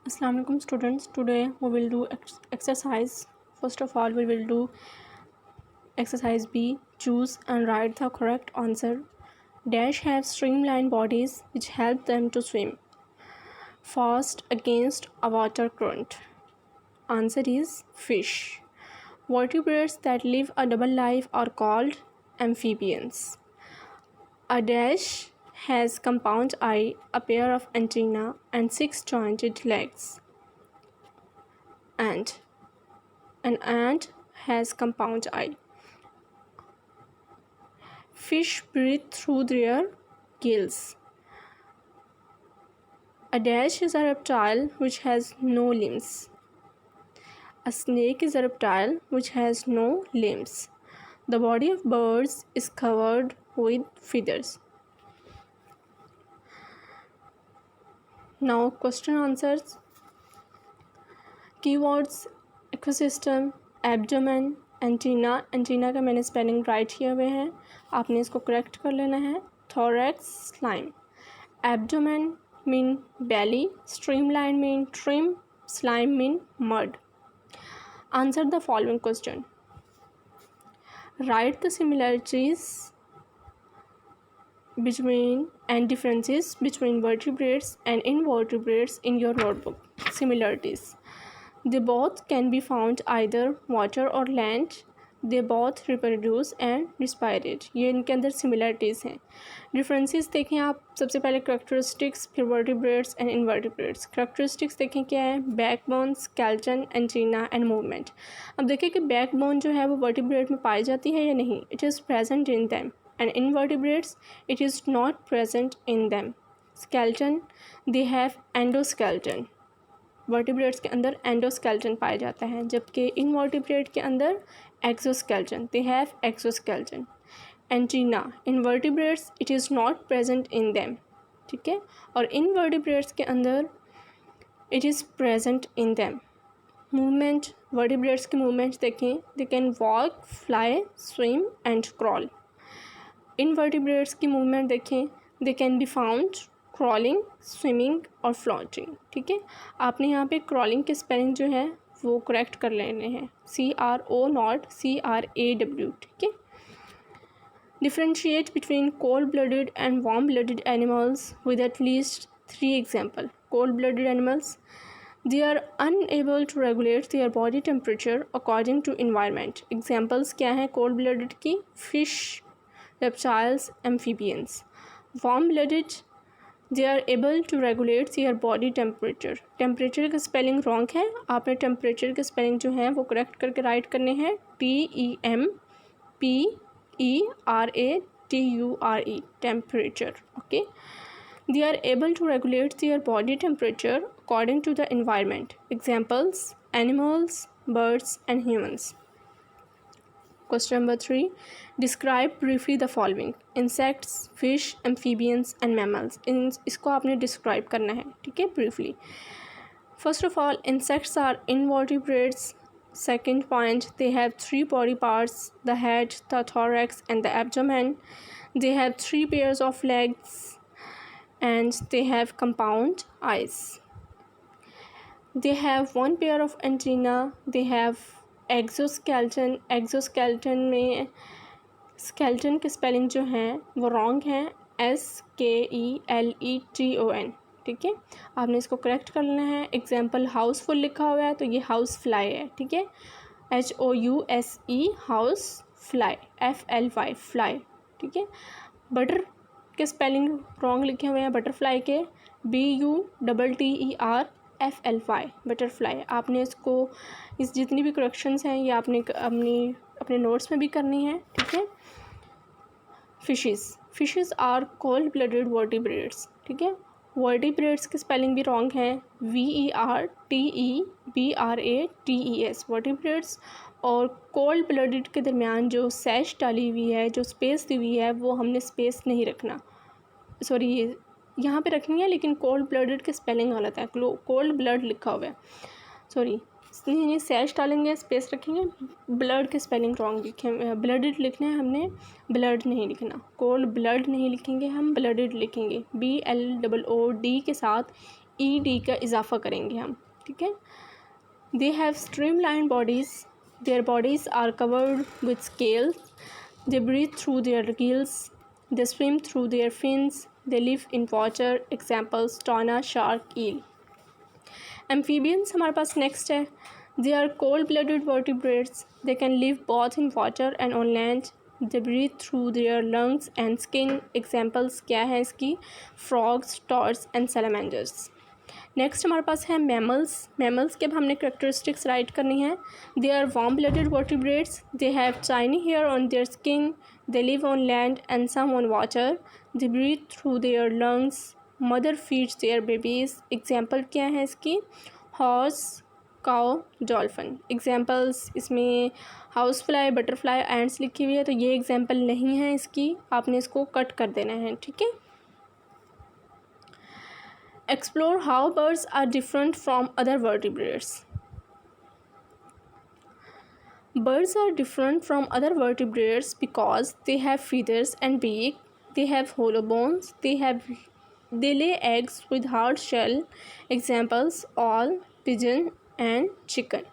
Assalamu alaikum students. Today we will do exercise. First of all, we will do exercise B. Choose and write the correct answer. Dash have streamlined bodies which help them to swim fast against a water current. Answer is fish. Vertebrates that live a double life are called amphibians. A dash has compound eye, a pair of antennae, and 6 jointed legs. Ant. An ant has compound eye. Fish breathe through their gills. A dash is a reptile which has no limbs. A snake is a reptile which has no limbs. The body of birds is covered with feathers. Now question answers. Keywords: ecosystem, abdomen, antenna. Antenna का मैंने spelling right किए हुए हैं, आपने इसको correct कर लेना है. Thorax, slime. Abdomen mean belly, streamline mean trim, slime mean mud. Answer the following question. Write the similarities between and differences between vertebrates and invertebrates in your notebook. Similarities: they both can be found either water or land. They both reproduce and respirate. ये इनके अंदर similarities हैं. Differences देखें आप. सबसे पहले characteristics, फिर vertebrates and invertebrates. Characteristics देखें क्या है. backbone, skeleton, antenna and movement. अब देखें कि backbone जो है वो vertebrate में पाई जाती है या नहीं. It is present in them. And invertebrates, it is not present in them. Skeleton, they have endoskeleton. Vertebrates के अंदर एंडोस्केलेटन पाया जाता है, जबकि इनवर्टिब्रेट के अंदर exoskeleton. They have exoskeleton. Antenna, in vertebrates it is not present in them. ठीक है. और इनवर्टिब्रेट्स के अंदर it is present in them. Movement, vertebrates के मूवमेंट देखें. They can walk, fly, swim and crawl. Invertebrates की मूवमेंट देखें. They can be found crawling, swimming और फ्लोटिंग. ठीक है. आपने यहाँ पे क्रॉलिंग के स्पेलिंग जो है वो करेक्ट कर लेने हैं. CRO not CRAW. ठीक है. Differentiate between cold blooded and warm blooded animals with at least 3 example. Cold blooded animals, they are unable to regulate their body temperature according to environment. Examples क्या हैं cold blooded की? Fish, reptiles, amphibians. Warm blooded, they are able to regulate their body temperature. Temperature का spelling wrong है, आपने temperature के spelling जो हैं वो करेक्ट करके राइट करने हैं. TEMPERATURE, temperature. Okay. They are able to regulate their body temperature according to the environment. Examples: animals, birds and humans. Question number 3. Describe briefly the following: insects, fish, amphibians and mammals. इसको आपने describe करना है. ठीक है. briefly. First of all, insects are invertebrates. Second point, they have 3 body parts: the head, the thorax and the abdomen. They have 3 pairs of legs and they have compound eyes. They have 1 pair of antenna. They have exoskeleton. exoskeleton में skeleton के spelling जो हैं वो wrong हैं. SKELETON. ठीक है. आपने इसको करेक्ट कर लेना है. एग्जाम्पल हाउसफुल लिखा हुआ है तो ये हाउस फ्लाई है. ठीक है. HOUSE, house, fly, FLY, fly. ठीक है. बटर के स्पेलिंग रॉन्ग लिखे हुए हैं बटरफ्लाई के. BUTTERFLY, butterfly. आपने इसको इस जितनी भी करेक्शंस हैं ये आपने अपने नोट्स में भी करनी है. ठीक है. Fishes are cold blooded vertebrates. ठीक है. वर्टिब्रेट्स के स्पेलिंग भी रॉन्ग हैं. VERTEBRATES, vertebrates. और कोल्ड ब्लडेड के दरमियान जो सैश डाली हुई है, जो स्पेस दी हुई है, वो हमने स्पेस नहीं रखना. सॉरी, यहाँ पे रखनी है लेकिन कोल्ड ब्लडेड के स्पेलिंग गलत है. कोल्ड ब्लड लिखा हुआ है. सॉरी, नहीं सैश डालेंगे, स्पेस रखेंगे. ब्लड के स्पेलिंग रॉन्ग लिखे. ब्लडेड लिखना है हमने, ब्लड नहीं लिखना. कोल्ड ब्लड नहीं लिखेंगे हम, ब्लडेड लिखेंगे. BLOOD के साथ ed का इजाफा करेंगे हम, ठीक है। They have streamline bodies, their bodies are covered with scales, they breathe through their gills, they swim through their fins, they live in water, examples tuna, shark, eel. Amphibians हमारे पास नेक्स्ट है। They are cold blooded vertebrates, they can live both in water and on land, they breathe through their lungs and skin, examples क्या है इसकी, frogs, toads and salamanders. Next हमारे पास है mammals. Mammals के अब हमने करेक्टरिस्टिक्स राइट करनी है। They are warm blooded vertebrates, they have tiny hair on their skin, they live on land and some on water, they breathe through their lungs, mother feeds their babies, example क्या है इसकी, horse, cow, dolphin. Examples इसमें house fly, butterfly, ants लिखी हुई है, तो ये example नहीं है इसकी, आपने इसको कट कर देना है, ठीक है। Explore how birds are different from other vertebrates. Birds are different from other vertebrates because they have feathers and beak, they have hollow bones, they lay eggs with hard shell. Examples owl, pigeon and chicken.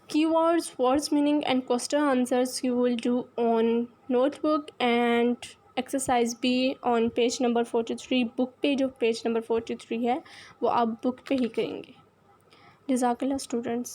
Keywords, words meaning and question answers you will do on notebook and exercise B on page number 43। Book पे जो page number 43 है वो आप book पे ही करेंगे। जज़ाकल्लाह students.